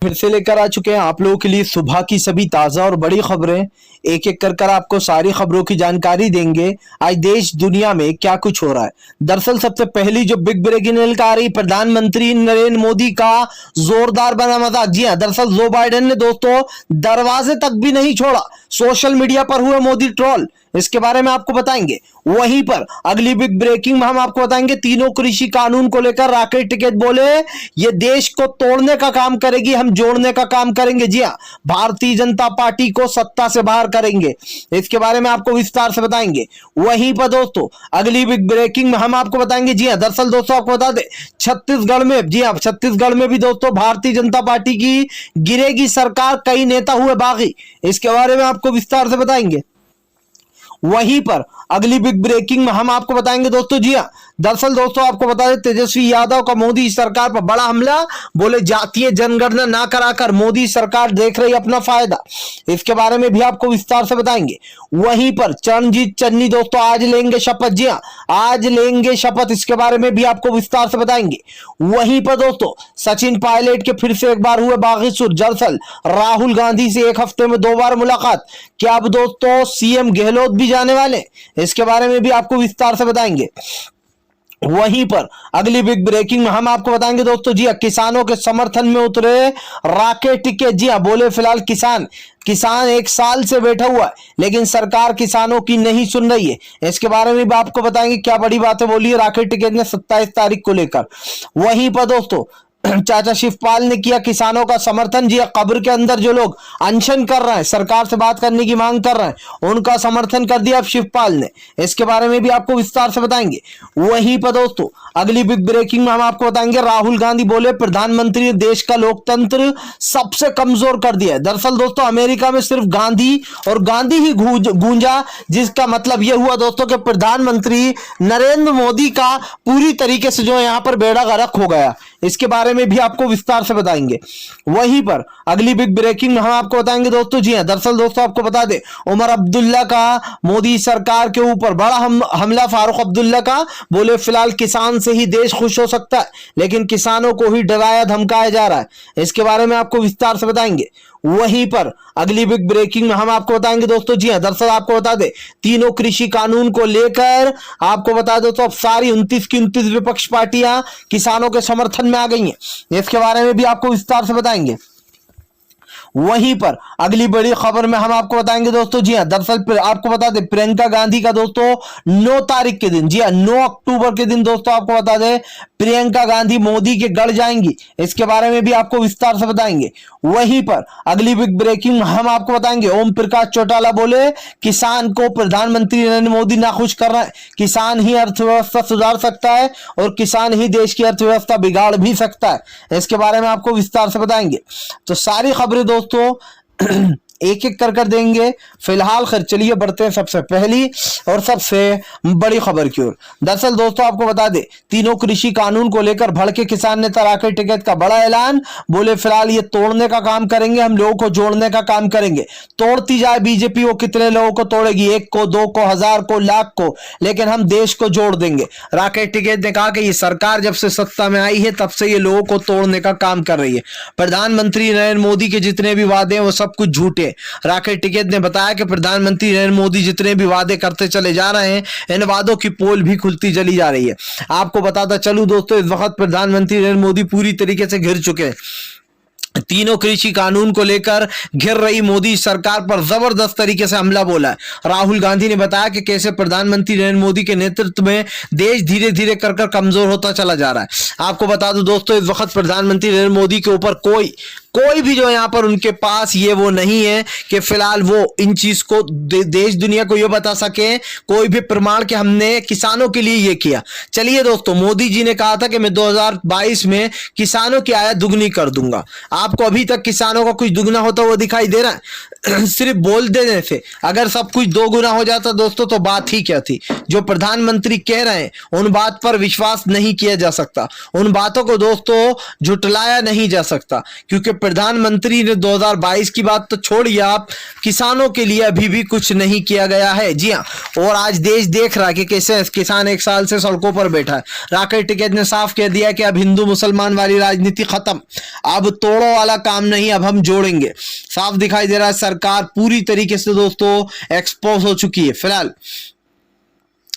फिर से लेकर आ चुके हैं आप लोगों के लिए सुबह की सभी ताज़ा और बड़ी खबरें। एक एक कर आपको सारी खबरों की जानकारी देंगे। आज देश दुनिया में क्या कुछ हो रहा है। दरअसल सबसे पहली जो बिग ब्रेकिंग न्यूज़ आ रही, प्रधानमंत्री नरेंद्र मोदी का जोरदार बना मजाक। जी हां, दरअसल जो बाइडेन ने दोस्तों दरवाजे तक भी नहीं छोड़ा, सोशल मीडिया पर हुए मोदी ट्रोल, इसके बारे में आपको बताएंगे। वहीं पर अगली बिग ब्रेकिंग में हम आपको बताएंगे तीनों कृषि कानून को लेकर राकेश टिकैत बोले ये देश को तोड़ने का काम करेगी, हम जोड़ने का काम करेंगे। जी हां, भारतीय जनता पार्टी को सत्ता से बाहर करेंगे, इसके बारे में आपको विस्तार से बताएंगे। वहीं पर दोस्तों अगली बिग ब्रेकिंग में हम आपको बताएंगे। जी हां, दरअसल दोस्तों आपको बता दें छत्तीसगढ़ में, जी हां छत्तीसगढ़ में भी दोस्तों भारतीय जनता पार्टी की गिरेगी सरकार, कई नेता हुए बागी, इसके बारे में आपको विस्तार से बताएंगे। वहीं पर अगली बिग ब्रेकिंग में हम आपको बताएंगे दोस्तों। जी हां, दरअसल दोस्तों आपको बता दें तेजस्वी यादव का मोदी सरकार पर बड़ा हमला, बोले जातीय जनगणना ना कराकर मोदी सरकार देख रही अपना फायदा, इसके बारे में भी आपको विस्तार से बताएंगे। वहीं पर चरणजीत चन्नी दोस्तों आज लेंगे शपथ। जी हां, आज लेंगे शपथ, इसके बारे में भी आपको विस्तार से बताएंगे। वहीं पर दोस्तों सचिन पायलट के फिर से एक बार हुए बागी सुर, दरअसल राहुल गांधी से एक हफ्ते में 2 बार मुलाकात, क्या अब दोस्तों सीएम गहलोत भी जाने वाले, इसके बारे में भी आपको विस्तार से बताएंगे। वहीं पर अगली बिग ब्रेकिंग में हम आपको बताएंगे दोस्तों। जी हां, किसानों के समर्थन में उतरे राकेश टिकैत। जी हां, बोले फिलहाल किसान 1 साल से बैठा हुआ है, लेकिन सरकार किसानों की नहीं सुन रही है, इसके बारे में भी आपको बताएंगे क्या बड़ी बातें बोली है राकेश टिकैत ने 27 तारीख को लेकर। वहीं पर दोस्तों चाचा शिवपाल ने किया किसानों का समर्थन। जी कब्र के अंदर जो लोग अनशन कर रहे हैं, सरकार से बात करने की मांग कर रहे हैं, उनका समर्थन कर दिया अब शिवपाल ने, इसके बारे में भी आपको विस्तार से बताएंगे। वहीं पर दोस्तों अगली बिग ब्रेकिंग में हम आपको बताएंगे राहुल गांधी बोले प्रधानमंत्री ने देश का लोकतंत्र सबसे कमजोर कर दिया है। दरअसल दोस्तों अमेरिका में सिर्फ गांधी और गांधी ही गूंजा, जिसका मतलब यह हुआ दोस्तों कि प्रधानमंत्री नरेंद्र मोदी का पूरी तरीके से जो यहां पर बेड़ा गर्क हो गया, इसके बारे में भी आपको विस्तार से बताएंगे। वहीं पर अगली बिग ब्रेकिंग में हम आपको बताएंगे दोस्तों। जी हां, दरअसल दोस्तों आपको बता दें उमर अब्दुल्ला का मोदी सरकार के ऊपर बड़ा हमला, फारूक अब्दुल्ला का, बोले फिलहाल किसान से ही देश खुश हो सकता है, लेकिन किसानों को ही डराया धमकाया जा रहा है, इसके बारे में आपको विस्तार से बताएंगे। वहीं पर अगली बिग ब्रेकिंग में हम आपको बताएंगे दोस्तों। जी हां, दरअसल आपको बता दें तीनों कृषि कानून को लेकर आपको बता दो तो अब सारी 29 की 29 विपक्ष पार्टियां किसानों के समर्थन में आ गई हैं, इसके बारे में भी आपको विस्तार से बताएंगे। वहीं पर अगली बड़ी खबर में हम आपको बताएंगे दोस्तों। जी हां, दरअसल आपको बता दें प्रियंका गांधी का दोस्तों 9 तारीख के दिन, जी हां 9 अक्टूबर के दिन दोस्तों आपको बता दें प्रियंका गांधी मोदी के गढ़ जाएंगी, इसके बारे में भी आपको विस्तार से बताएंगे। वहीं पर अगली बिग ब्रेकिंग हम आपको बताएंगे ओम प्रकाश चौटाला बोले किसान को प्रधानमंत्री नरेंद्र मोदी नाखुश कर रहे हैं, किसान ही अर्थव्यवस्था सुधार सकता है और किसान ही देश की अर्थव्यवस्था बिगाड़ भी सकता है, इसके बारे में आपको विस्तार से बताएंगे। तो सारी खबरें दोस्तों एक एक कर देंगे। फिलहाल खैर चलिए बढ़ते हैं सबसे पहली और सबसे बड़ी खबर की ओर। दरअसल दोस्तों आपको बता दें तीनों कृषि कानून को लेकर भड़के किसान नेता राकेश टिकैत का बड़ा ऐलान, बोले फिलहाल ये तोड़ने का काम करेंगे, हम लोगों को जोड़ने का काम करेंगे। तोड़ती जाए बीजेपी, वो कितने लोगों को तोड़ेगी, 1 को, 2 को, 1000 को, लाख को, लेकिन हम देश को जोड़ देंगे। राकेश टिकैत ने कहा कि ये सरकार जब से सत्ता में आई है तब से ये लोगों को तोड़ने का काम कर रही है। प्रधानमंत्री नरेंद्र मोदी के जितने भी वादे हैं वो सब कुछ झूठे। राकेश टिकैत ने बताया कि प्रधानमंत्री नरेंद्र मोदी जितने भी वादे करते चले जा रहे हैं, इन वादों की पोल भी खुलती चली जा रही है। आपको बताता चलूं दोस्तों इस वक्त प्रधानमंत्री नरेंद्र मोदी पूरी तरीके से घिर चुके हैं। तीनों कृषि कानून को लेकर घिर रही मोदी सरकार पर जबरदस्त तरीके से हमला बोला है। राहुल गांधी ने बताया कि कैसे प्रधानमंत्री नरेंद्र मोदी के नेतृत्व में देश धीरे धीरे कर कमजोर होता चला जा रहा है। आपको बता दूं दोस्तों इस वक्त प्रधानमंत्री नरेंद्र मोदी के ऊपर कोई भी जो यहां पर उनके पास ये वो नहीं है कि फिलहाल वो इन चीज को देश दुनिया को ये बता सके, कोई भी प्रमाण कि हमने किसानों के लिए ये किया। चलिए दोस्तों मोदी जी ने कहा था कि मैं 2022 में किसानों की आय दुगनी कर दूंगा। आपको अभी तक किसानों का कुछ दुगना होता हुआ दिखाई दे रहा है? सिर्फ बोल देने से अगर सब कुछ 2 गुना हो जाता दोस्तों तो बात ही क्या थी। जो प्रधानमंत्री कह रहे हैं उन बात पर विश्वास नहीं किया जा सकता, उन बातों को दोस्तों झुटलाया नहीं जा सकता, क्योंकि प्रधानमंत्री ने 2022 की बात तो छोड़िए आप, किसानों के लिए अभी भी कुछ नहीं किया गया है। जी हाँ, और आज देश देख रहा है कि कैसे किसान एक साल से सड़कों पर बैठा है। राकेश टिकैत ने साफ कह दिया कि अब हिंदू मुसलमान वाली राजनीति खत्म, अब तोड़ो वाला काम नहीं, अब हम जोड़ेंगे। साफ दिखाई दे रहा है सरकार पूरी तरीके से दोस्तों एक्सपोज हो चुकी है फिलहाल।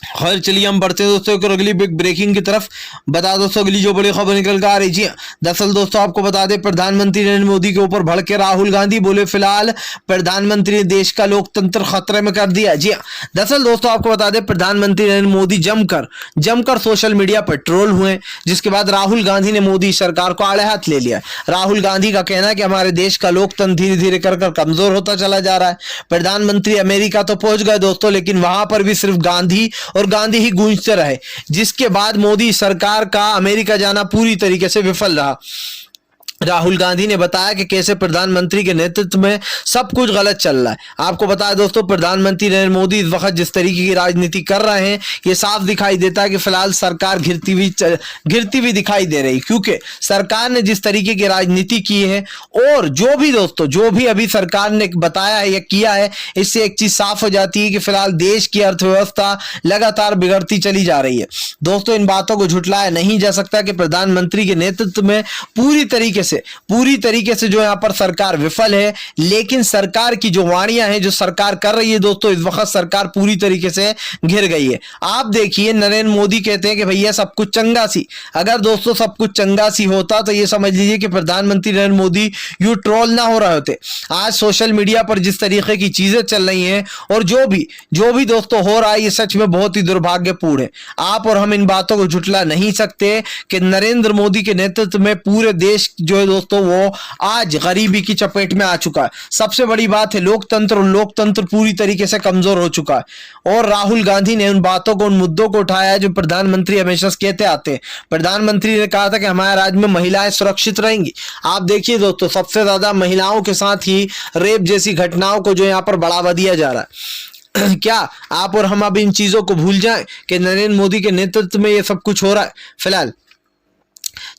खैर चलिए हम बढ़ते हैं दोस्तों एक अगली बिग ब्रेकिंग की तरफ। बता दोस्तों अगली जो बड़ी खबर निकल कर आ रही है, दरअसल दोस्तों आपको बता दें प्रधानमंत्री नरेंद्र मोदी के ऊपर भड़के राहुल गांधी, बोले फिलहाल प्रधानमंत्री ने देश का लोकतंत्र खतरे में कर दिया। जी हाँ, दरअसल दोस्तों आपको बता दें प्रधानमंत्री नरेंद्र मोदी जमकर सोशल मीडिया पर ट्रोल हुए, जिसके बाद राहुल गांधी ने मोदी सरकार को आड़े हाथ ले लिया। राहुल गांधी का कहना है कि हमारे देश का लोकतंत्र धीरे धीरे कर कमजोर होता चला जा रहा है। प्रधानमंत्री अमेरिका तो पहुंच गए दोस्तों, लेकिन वहां पर भी सिर्फ गांधी और गांधी ही गूंजते रहे, जिसके बाद मोदी सरकार का अमेरिका जाना पूरी तरीके से विफल रहा। राहुल गांधी ने बताया कि कैसे प्रधानमंत्री के नेतृत्व में सब कुछ गलत चल रहा है। आपको बताया दोस्तों प्रधानमंत्री नरेंद्र मोदी इस वक्त जिस तरीके की राजनीति कर रहे हैं, ये साफ दिखाई देता है कि फिलहाल सरकार घिरती हुई दिखाई दे रही, क्योंकि सरकार ने जिस तरीके की राजनीति की है और जो भी अभी सरकार ने बताया है या किया है, इससे एक चीज साफ हो जाती है कि फिलहाल देश की अर्थव्यवस्था लगातार बिगड़ती चली जा रही है। दोस्तों इन बातों को झुटलाया नहीं जा सकता कि प्रधानमंत्री के नेतृत्व में पूरी तरीके से जो यहां पर सरकार विफल है, लेकिन सरकार की जो वाणियां हैं, जो सरकार कर रही है दोस्तों, इस वक्त सरकार पूरी तरीके से घिर गई है। आप देखिए नरेंद्र मोदी कहते हैं कि भैया सब कुछ चंगा सी, अगर दोस्तों सब कुछ चंगा सी होता तो ये समझ लीजिए कि प्रधानमंत्री नरेंद्र मोदी यू ट्रोल ना हो रहे होते। आज सोशल मीडिया पर जिस तरीके की चीजें चल रही हैं और जो भी दोस्तों हो रहा है, ये सच में बहुत ही दुर्भाग्यपूर्ण है। आप और हम इन बातों को झुटला नहीं सकते कि नरेंद्र मोदी के नेतृत्व में पूरे देश जो है दोस्तों वो आज गरीबी की चपेट में आ चुका है। सबसे बड़ी बात है लोकतंत्र पूरी तरीके से कमजोर हो चुका है। और राहुल गांधी ने उन बातों को, उन मुद्दों को उठाया है जो प्रधानमंत्री हमेशा कहते आते हैं। प्रधानमंत्री ने कहा था कि हमारे राज्य में महिलाएं सुरक्षित रहेंगी। आप देखिए दोस्तों सबसे ज्यादा महिलाओं के साथ ही रेप जैसी घटनाओं को जो यहाँ पर बढ़ावा दिया जा रहा है। क्या आप और हम अब इन चीजों को भूल जाएं कि नरेंद्र मोदी के नेतृत्व में ये सब कुछ हो रहा है फिलहाल।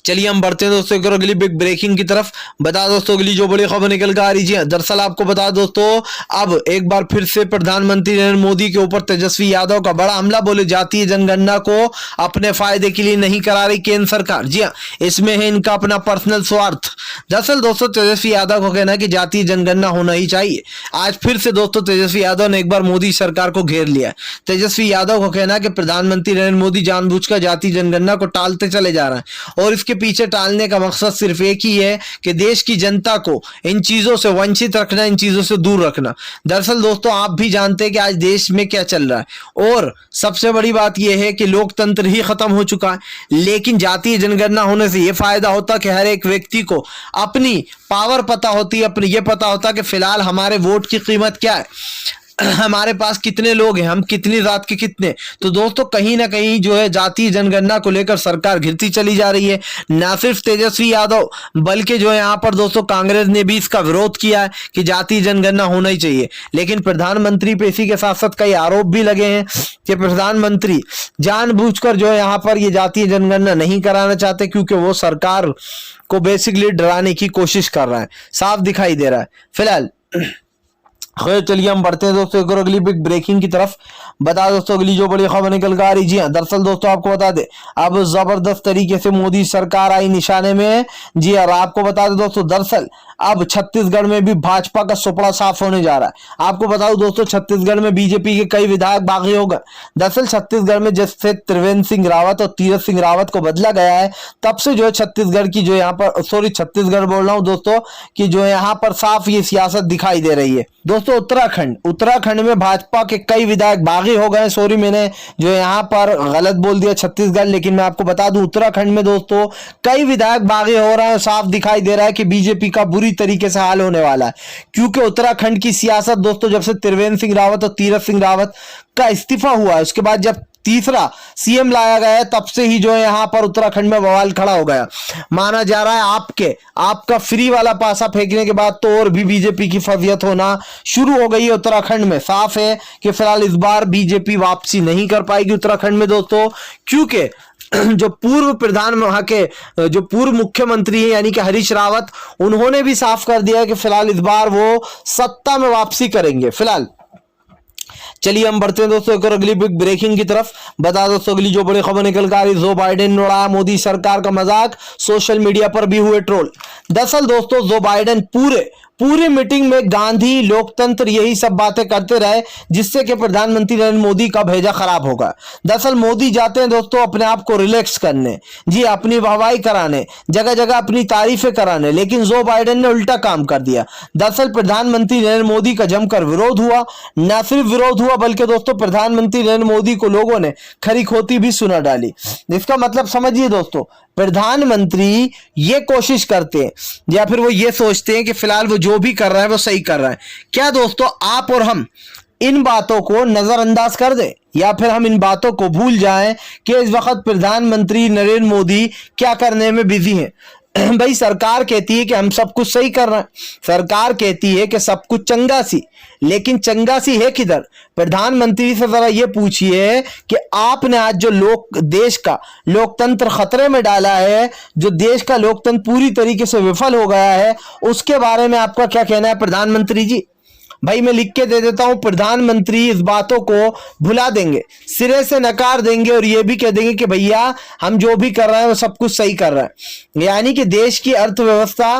चलिए हम बढ़ते हैं दोस्तों एक अगली बिग ब्रेकिंग की तरफ। बता दोस्तों अगली जो बड़ी खबर निकल कर आ रही है, दरअसल आपको बता दोस्तों अब एक बार फिर से प्रधानमंत्री नरेंद्र मोदी के ऊपर तेजस्वी यादव का बड़ा हमला, बोले जातीय जनगणना को अपने फायदे के लिए नहीं करा रही केंद्र सरकार। जी हाँ, इसमें है इनका अपना पर्सनल स्वार्थ। दरअसल दोस्तों तेजस्वी यादव को कहना है कि जातीय जनगणना होना ही चाहिए। आज फिर से दोस्तों तेजस्वी यादव ने एक बार मोदी सरकार को घेर लिया। तेजस्वी यादव को कहना है कि प्रधानमंत्री नरेंद्र मोदी जानबूझकर जातीय जनगणना को टालते चले जा रहे हैं और इसके पीछे टालने का मकसद सिर्फ एक ही है कि देश की जनता को इन चीजों से वंचित रखना, इन चीजों से दूर रखना। दरअसल दोस्तों आप भी जानते हैं कि आज देश में क्या चल रहा है और सबसे बड़ी बात यह है कि लोकतंत्र ही खत्म हो चुका है। लेकिन जातीय जनगणना होने से यह फायदा होता कि हर एक व्यक्ति को अपनी पावर पता होती, अपनी ये पता होता कि फिलहाल हमारे वोट की कीमत क्या है, हमारे पास कितने लोग हैं, हम कितनी जात के कितने। तो दोस्तों कहीं ना कहीं जो है जातीय जनगणना को लेकर सरकार घिरती चली जा रही है। ना सिर्फ तेजस्वी यादव बल्कि जो है यहाँ पर दोस्तों कांग्रेस ने भी इसका विरोध किया है कि जातीय जनगणना होना ही चाहिए। लेकिन प्रधानमंत्री पे इसी के साथ साथ कई आरोप भी लगे हैं कि प्रधानमंत्री जानबूझकर जो है यहाँ पर ये जातीय जनगणना नहीं कराना चाहते, क्योंकि वो सरकार को बेसिकली डराने की कोशिश कर रहा है, साफ दिखाई दे रहा है फिलहाल। खैर चलिए हम बढ़ते हैं दोस्तों एक और अगली बिग ब्रेकिंग की तरफ। बता दोस्तों अगली जो बड़ी खबर निकल कर आ रही। जी हाँ, दरअसल दोस्तों आपको बता दे अब जबरदस्त तरीके से मोदी सरकार आई निशाने में। जी हाँ, आपको बता दे दोस्तों दरअसल अब छत्तीसगढ़ में भी भाजपा का सुपड़ा साफ होने जा रहा है। आपको बताऊं दोस्तों छत्तीसगढ़ में बीजेपी के कई विधायक बागी हो गए। दरअसल छत्तीसगढ़ में जब से त्रिवेंद्र सिंह रावत और तीरथ सिंह रावत को बदला गया है, तब से जो है छत्तीसगढ़ की जो यहाँ पर छत्तीसगढ़ बोल रहा हूँ दोस्तों कि जो यहाँ पर साफ ये सियासत दिखाई दे रही है। दोस्तों उत्तराखंड में भाजपा के कई विधायक बागी हो गए। सॉरी मैंने जो यहाँ पर गलत बोल दिया छत्तीसगढ़, लेकिन मैं आपको बता दूं उत्तराखंड में दोस्तों कई विधायक बागी हो रहे हैं। साफ दिखाई दे रहा है कि बीजेपी का बुरी तरीके से हाल होने वाला है, क्योंकि उत्तराखंड की सियासत दोस्तों जब से त्रिवेंद्र सिंह रावत और तीरथ सिंह रावत का इस्तीफा हुआ है, उसके बाद जब तीसरा सीएम लाया गया है, तब से ही जो है यहाँ पर उत्तराखंड में बवाल खड़ा हो गया। माना जा रहा है आपका फ्री वाला पासा फेंकने के बाद तो और भी बीजेपी की फजियत होना शुरू हो गई है उत्तराखंड में। साफ है कि फिलहाल इस बार बीजेपी वापसी नहीं कर पाएगी उत्तराखंड में दोस्तों, क्योंकि जो पूर्व प्रधान वहां के जो पूर्व मुख्यमंत्री हैं यानी कि हरीश रावत, उन्होंने भी साफ कर दिया है कि फिलहाल इस बार वो सत्ता में वापसी करेंगे। फिलहाल चलिए हम बढ़ते हैं दोस्तों एक और अगली बिग ब्रेकिंग की तरफ। बता दोस्तों अगली जो बड़ी खबर निकल कर आ रही, जो बाइडेन ने उड़ाया मोदी सरकार का मजाक, सोशल मीडिया पर भी हुए ट्रोल। दरअसल दोस्तों जो बाइडेन पूरी मीटिंग में गांधी, लोकतंत्र, यही सब बातें करते रहे जिससे कि प्रधानमंत्री नरेंद्र मोदी का भेजा खराब होगा। दरअसल मोदी जाते हैं दोस्तों अपने आप को रिलैक्स करने, जी अपनी वाहवाही कराने, जगह जगह अपनी तारीफें कराने, लेकिन जो बाइडेन ने उल्टा काम कर दिया। दरअसल प्रधानमंत्री नरेंद्र मोदी का जमकर विरोध हुआ, न सिर्फ विरोध हुआ बल्कि दोस्तों प्रधानमंत्री नरेंद्र मोदी को लोगों ने खरी खोटी भी सुना डाली। इसका मतलब समझिए दोस्तों, प्रधानमंत्री ये कोशिश करते हैं या फिर वो ये सोचते हैं कि फिलहाल वो जो भी कर रहा है वो सही कर रहा है। क्या दोस्तों आप और हम इन बातों को नजरअंदाज कर दें या फिर हम इन बातों को भूल जाएं कि इस वक्त प्रधानमंत्री नरेंद्र मोदी क्या करने में बिजी हैं। भाई सरकार कहती है कि हम सब कुछ सही कर रहे हैं, सरकार कहती है कि सब कुछ चंगा सी, लेकिन चंगा सी है किधर? प्रधानमंत्री से जरा ये पूछिए कि आपने आज जो देश का लोकतंत्र खतरे में डाला है, जो देश का लोकतंत्र पूरी तरीके से विफल हो गया है, उसके बारे में आपका क्या कहना है प्रधानमंत्री जी? भाई मैं लिख के दे देता हूं, प्रधानमंत्री इस बातों को भुला देंगे, सिरे से नकार देंगे और ये भी कह देंगे कि भैया हम जो भी कर रहे हैं वो सब कुछ सही कर रहे हैं। यानी कि देश की अर्थव्यवस्था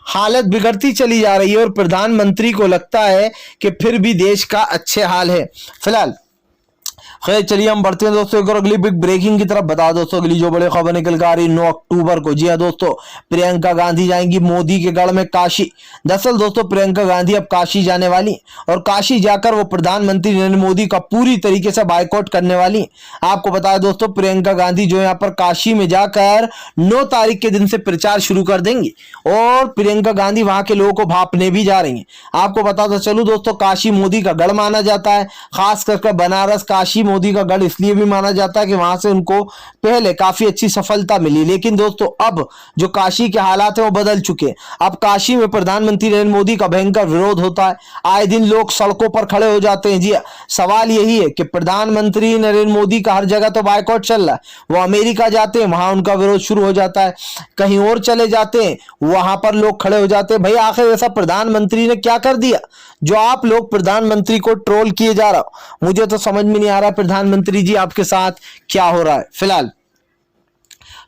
हालत बिगड़ती चली जा रही है और प्रधानमंत्री को लगता है कि फिर भी देश का अच्छे हाल है। फिलहाल खैर चलिए हम बढ़ते हैं दोस्तों एक और अगली बिग ब्रेकिंग की तरफ। बता दोस्तों अगली जो बड़ी खबर निकल कर आ रही 9 अक्टूबर को, जी हाँ दोस्तों, प्रियंका गांधी जाएंगी मोदी के गढ़ में काशी। दरअसल दोस्तों प्रियंका गांधी अब काशी जाने वाली और काशी जाकर वो प्रधानमंत्री नरेंद्र मोदी का पूरी तरीके से बायकॉट करने वाली। आपको बताया दोस्तों प्रियंका गांधी जो यहाँ पर काशी में जाकर 9 तारीख के दिन से प्रचार शुरू कर देंगी और प्रियंका गांधी वहां के लोगों को भापने भी जा रही है। आपको बताता चलूं दोस्तों काशी मोदी का गढ़ माना जाता है, खास करके बनारस काशी मोदी का गढ़ इसलिए भी माना जाता है कि वहां से उनको पहले काफी अच्छी सफलता मिली। लेकिन दोस्तों अब जो काशी के हालात हैं वो बदल चुके हैं। अब काशी में प्रधानमंत्री नरेंद्र मोदी का भयंकर विरोध होता है, आए दिन लोग सड़कों पर खड़े हो जाते हैं। जी सवाल यही है कि प्रधानमंत्री नरेंद्र मोदी का हर जगह तो बायकॉट चल रहा है, वो अमेरिका जाते हैं वहां उनका विरोध शुरू हो जाता है, कहीं और चले जाते हैं वहां पर लोग खड़े हो जाते हैं। भाई आखिर ऐसा प्रधानमंत्री ने क्या कर दिया जो आप लोग प्रधानमंत्री को ट्रोल किए जा रहा हो? मुझे तो समझ में नहीं आ रहा प्रधानमंत्री जी आपके साथ क्या हो रहा है। फिलहाल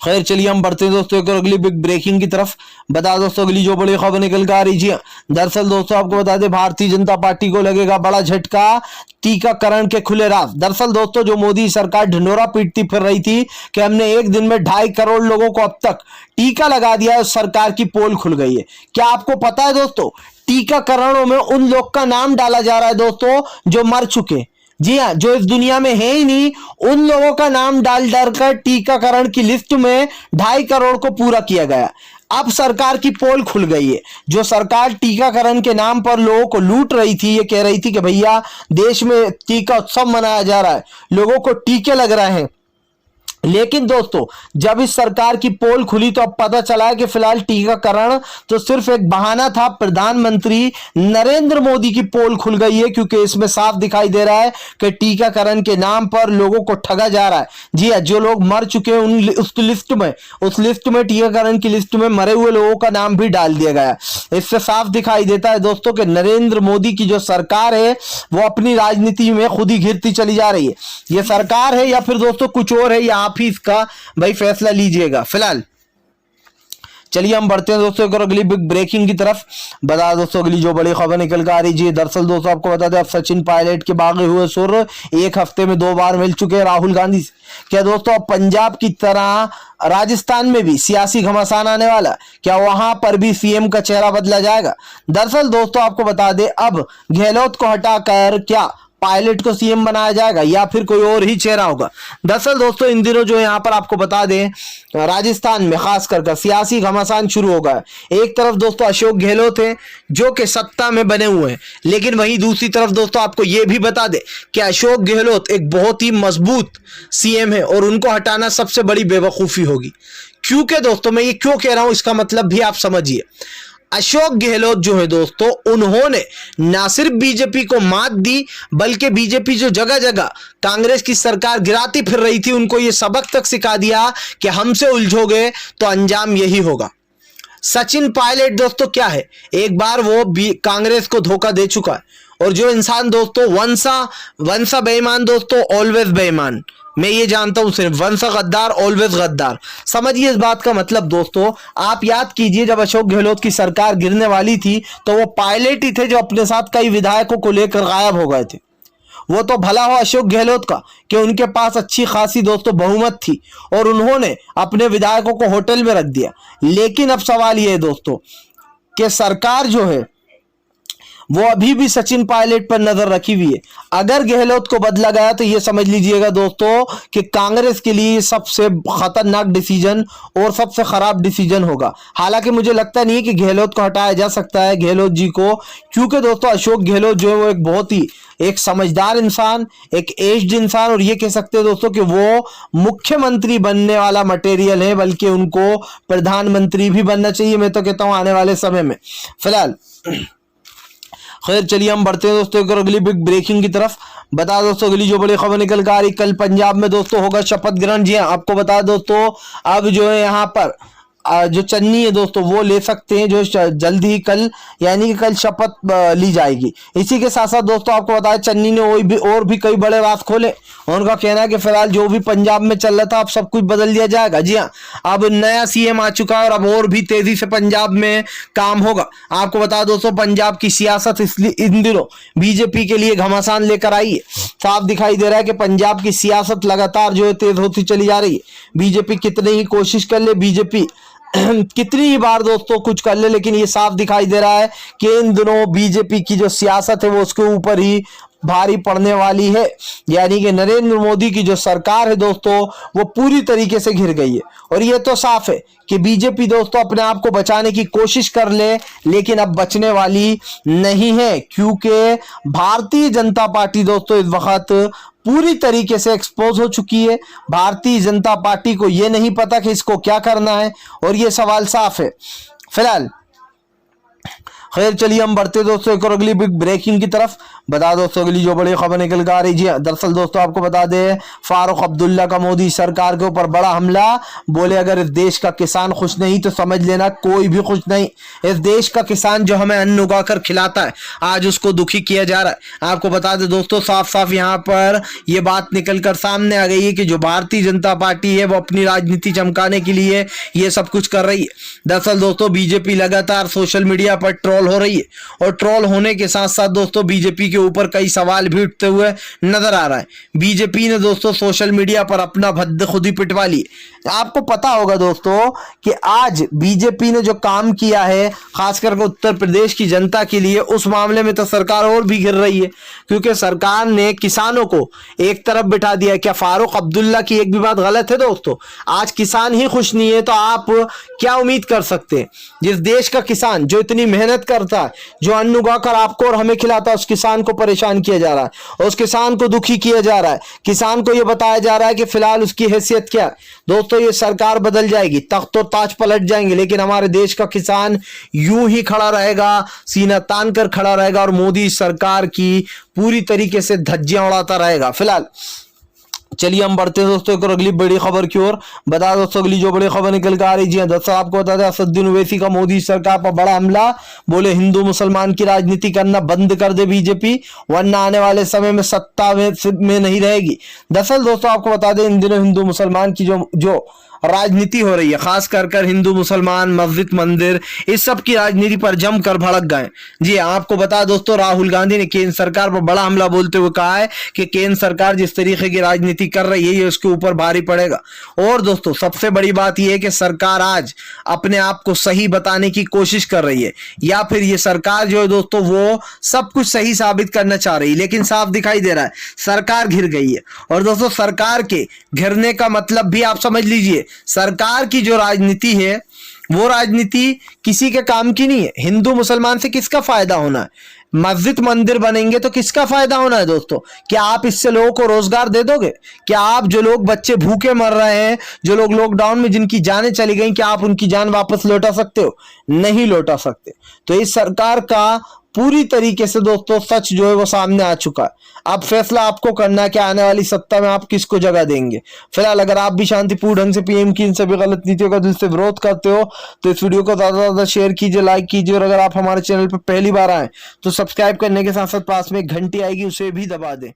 खैर चलिए हम बढ़ते हैं दोस्तों एक और अगली बिग ब्रेकिंग की तरफ। बता दोस्तों अगली जो बड़ी खबर निकल कर आ रही, जी दरअसल दोस्तों आपको बता दें भारतीय जनता पार्टी को लगेगा बड़ा झटका, टीकाकरण के खुले राज। दरअसल दोस्तों जो मोदी सरकार ढिंडोरा पीटती फिर रही थी कि हमने एक दिन में 2.5 करोड़ लोगों को अब तक टीका लगा दिया है, उस सरकार की पोल खुल गई है। क्या आपको पता है दोस्तों टीकाकरणों में उन लोग का नाम डाला जा रहा है दोस्तों जो मर चुके, जी हाँ, जो इस दुनिया में है ही नहीं, उन लोगों का नाम डाल कर टीकाकरण की लिस्ट में 2.5 करोड़ को पूरा किया गया। अब सरकार की पोल खुल गई है। जो सरकार टीकाकरण के नाम पर लोगों को लूट रही थी, ये कह रही थी कि भैया देश में टीका उत्सव मनाया जा रहा है, लोगों को टीके लग रहे हैं, लेकिन दोस्तों जब इस सरकार की पोल खुली तो अब पता चला है कि फिलहाल टीकाकरण तो सिर्फ एक बहाना था। प्रधानमंत्री नरेंद्र मोदी की पोल खुल गई है क्योंकि इसमें साफ दिखाई दे रहा है कि टीकाकरण के नाम पर लोगों को ठगा जा रहा है। जी हाँ, जो लोग मर चुके हैं उस लिस्ट में टीकाकरण की लिस्ट में मरे हुए लोगों का नाम भी डाल दिया गया। इससे साफ दिखाई देता है दोस्तों कि नरेंद्र मोदी की जो सरकार है वो अपनी राजनीति में खुद ही घिरती चली जा रही है। ये सरकार है या फिर दोस्तों कुछ और है, या आप ही इसका भाई फैसला लीजिएगा। फिलहाल चलिए हम बढ़ते हैं दोस्तों एक और अगली बिग ब्रेकिंग की तरफ। बता दोस्तों अगली जो बड़ी खबर निकल कर आ रही है, दरअसल दोस्तों आपको बता दें अब सचिन पायलट के भागे हुए सुर एक हफ्ते में 2 बार मिल चुके हैं राहुल गांधी से। क्या दोस्तों अब पंजाब की तरह राजस्थान में भी सियासी घमासान आने वाला, क्या वहां पर भी सीएम का चेहरा बदला जाएगा? दरअसल दोस्तों आपको बता दें अब गहलोत को हटाकर क्या पायलट को सीएम बनाया जाएगा या फिर कोई और ही चेहरा होगा? दरअसल दोस्तों इन दिनों जो यहां पर आपको बता दें राजस्थान में खास कर सियासी घमासान शुरू हो गया। एक तरफ दोस्तों अशोक गहलोत हैं जो कि सत्ता में बने हुए हैं, लेकिन वहीं दूसरी तरफ दोस्तों आपको यह भी बता दें कि अशोक गहलोत एक बहुत ही मजबूत सीएम है और उनको हटाना सबसे बड़ी बेवकूफी होगी। क्योंकि दोस्तों मैं ये क्यों कह रहा हूं इसका मतलब भी आप समझिए। अशोक गहलोत जो है दोस्तों, उन्होंने ना सिर्फ बीजेपी को मात दी, बल्कि बीजेपी जो जगह जगह कांग्रेस की सरकार गिराती फिर रही थी, उनको यह सबक तक सिखा दिया कि हमसे उलझोगे तो अंजाम यही होगा। सचिन पायलट दोस्तों क्या है, एक बार वो कांग्रेस को धोखा दे चुका है, और जो इंसान दोस्तों वंसा बेईमान दोस्तों, ऑलवेज बेईमान। मैं ये जानता हूं, सिर्फ वंसा गद्दार, ऑलवेज गद्दार। समझिए इस बात का मतलब दोस्तों। आप याद कीजिए, जब अशोक गहलोत की सरकार गिरने वाली थी तो वो पायलट ही थे जो अपने साथ कई विधायकों को लेकर गायब हो गए थे। वो तो भला हो अशोक गहलोत का कि उनके पास अच्छी खासी दोस्तों बहुमत थी और उन्होंने अपने विधायकों को होटल में रख दिया। लेकिन अब सवाल ये है दोस्तों कि सरकार जो है वो अभी भी सचिन पायलट पर नजर रखी हुई है। अगर गहलोत को बदला गया तो ये समझ लीजिएगा दोस्तों कि कांग्रेस के लिए सबसे खतरनाक डिसीजन और सबसे खराब डिसीजन होगा। हालांकि मुझे लगता नहीं है कि गहलोत को हटाया जा सकता है, गहलोत जी को, क्योंकि दोस्तों अशोक गहलोत जो है वो एक बहुत ही एक समझदार इंसान, एक एज्ड इंसान, और ये कह सकते हैं दोस्तों कि वो मुख्यमंत्री बनने वाला मटेरियल है, बल्कि उनको प्रधानमंत्री भी बनना चाहिए, मैं तो कहता हूं आने वाले समय में। फिलहाल खैर चलिए हम बढ़ते हैं दोस्तों एक और अगली बिग ब्रेकिंग की तरफ। बता दोस्तों अगली जो बड़ी खबर निकल कर आ रही, कल पंजाब में दोस्तों होगा शपथ ग्रहण। जी हाँ, आपको बता दोस्तों अब जो है यहाँ पर जो चन्नी है दोस्तों वो ले सकते हैं, जो जल्द ही कल यानी कि कल शपथ ली जाएगी। इसी के साथ साथ दोस्तों आपको बताया चन्नी ने और भी कई बड़े राज खोले। उनका कहना है कि फिलहाल जो भी पंजाब में चल रहा था अब सब कुछ बदल दिया जाएगा। जी हाँ, अब नया सीएम आ चुका है और अब और भी तेजी से पंजाब में काम होगा। आपको बता दोस्तों पंजाब की सियासत इसलिए इन दिनों बीजेपी के लिए घमासान लेकर आई है। साफ दिखाई दे रहा है कि पंजाब की सियासत लगातार जो है तेज होती चली जा रही है। बीजेपी कितनी ही कोशिश कर ले, बीजेपी कितनी ही बार दोस्तों कुछ कर ले, लेकिन ये साफ दिखाई दे रहा है कि इन दिनों बीजेपी की जो सियासत है वो उसके ऊपर ही भारी पड़ने वाली है। यानी कि नरेंद्र मोदी की जो सरकार है दोस्तों वो पूरी तरीके से घिर गई है। और ये तो साफ है कि बीजेपी दोस्तों अपने आप को बचाने की कोशिश कर ले, लेकिन अब बचने वाली नहीं है, क्योंकि भारतीय जनता पार्टी दोस्तों इस वक्त पूरी तरीके से एक्सपोज हो चुकी है। भारतीय जनता पार्टी को यह नहीं पता कि इसको क्या करना है, और यह सवाल साफ है। फिलहाल खैर चलिए हम बढ़ते दोस्तों एक और अगली बिग ब्रेकिंग की तरफ। बता दोस्तों अगली जो बड़ी खबर निकल कर आ रही है, दरअसल दोस्तों आपको बता दें फारूक अब्दुल्ला का मोदी सरकार के ऊपर बड़ा हमला। बोले अगर इस देश का किसान खुश नहीं तो समझ लेना कोई भी खुश नहीं। इस देश का किसान जो हमें अन्न उगाकर खिलाता है आज उसको दुखी किया जा रहा है। आपको बता दें दोस्तों साफ साफ यहाँ पर यह बात निकल कर सामने आ गई है कि जो भारतीय जनता पार्टी है वो अपनी राजनीति चमकाने के लिए ये सब कुछ कर रही है। दरअसल दोस्तों बीजेपी लगातार सोशल मीडिया पर ट्रोल हो रही है, और ट्रोल होने के साथ साथ दोस्तों बीजेपी के ऊपर कई सवाल भी उठते हुए नजर आ रहा है। बीजेपी ने दोस्तों सोशल मीडिया पर अपना भद्द खुद ही पिटवा ली। आपको पता होगा दोस्तों कि आज बीजेपी ने जो काम किया है खासकर उत्तर प्रदेश की जनता के लिए, उस मामले में तो सरकार और भी गिर रही है, क्योंकि सरकार ने किसानों को एक तरफ बिठा दिया। क्या फारूक अब्दुल्ला की एक भी बात गलत है दोस्तों? आज किसान ही खुश नहीं है तो आप क्या उम्मीद कर सकते हैं? जिस देश का किसान जो इतनी मेहनत करता है, जो अन्न उगाकर आपको और हमें खिलाता है, उस किसान को परेशान किया जा रहा है, उस किसान को दुखी किया जा रहा है। किसान को यह बताया जा रहा है कि फिलहाल उसकी हैसियत क्या है। दोस्तों ये सरकार बदल जाएगी, तख्त और ताज पलट जाएंगे, लेकिन हमारे देश का किसान यूं ही खड़ा रहेगा, सीना तान कर खड़ा रहेगा और मोदी सरकार की पूरी तरीके से धज्जियां उड़ाता रहेगा। फिलहाल चलिए हम बढ़ते हैं दोस्तों एक और अगली बड़ी खबर की ओर। बता दोस्तों अगली जो बड़ी खबर निकल कर आ रही है, दरअसल आपको बता दें असदुद्दीन ओवैसी का मोदी सरकार पर बड़ा हमला। बोले हिंदू मुसलमान की राजनीति करना बंद कर दे बीजेपी, वरना आने वाले समय में सत्ता में नहीं रहेगी। दरअसल दोस्तों आपको बता दें इन दिनों हिंदू मुसलमान की जो राजनीति हो रही है, खास कर हिंदू मुसलमान मस्जिद मंदिर इस सब की राजनीति पर जमकर भड़क गए। जी आपको बता दोस्तों राहुल गांधी ने केंद्र सरकार पर बड़ा हमला बोलते हुए कहा है कि केंद्र सरकार जिस तरीके की राजनीति कर रही है ये उसके ऊपर भारी पड़ेगा। और दोस्तों सबसे बड़ी बात यह है कि सरकार आज अपने आप को सही बताने की कोशिश कर रही है, या फिर ये सरकार जो है दोस्तों वो सब कुछ सही साबित करना चाह रही है, लेकिन साफ दिखाई दे रहा है सरकार घिर गई है। और दोस्तों सरकार के घिरने का मतलब भी आप समझ लीजिए सरकार की जो राजनीति है वो राजनीति किसी के काम की नहीं है। हिंदू मुसलमान से किसका फायदा होना है? मस्जिद मंदिर बनेंगे तो किसका फायदा होना है दोस्तों? क्या आप इससे लोगों को रोजगार दे दोगे? क्या आप जो लोग बच्चे भूखे मर रहे हैं, जो लोग लॉकडाउन में जिनकी जानें चली गई, क्या आप उनकी जान वापस लौटा सकते हो? नहीं लौटा सकते। तो इस सरकार का पूरी तरीके से दोस्तों सच जो है वो सामने आ चुका है। अब फैसला आपको करना है कि आने वाली सत्ता में आप किसको जगह देंगे। फिलहाल अगर आप भी शांतिपूर्ण ढंग से पीएम की इन सभी गलत नीतियों का दिल से विरोध करते हो तो इस वीडियो को ज्यादा से ज्यादा शेयर कीजिए, लाइक कीजिए, और अगर आप हमारे चैनल पर पहली बार आए तो सब्सक्राइब करने के साथ साथ पास में एक घंटी आएगी उसे भी दबा दें।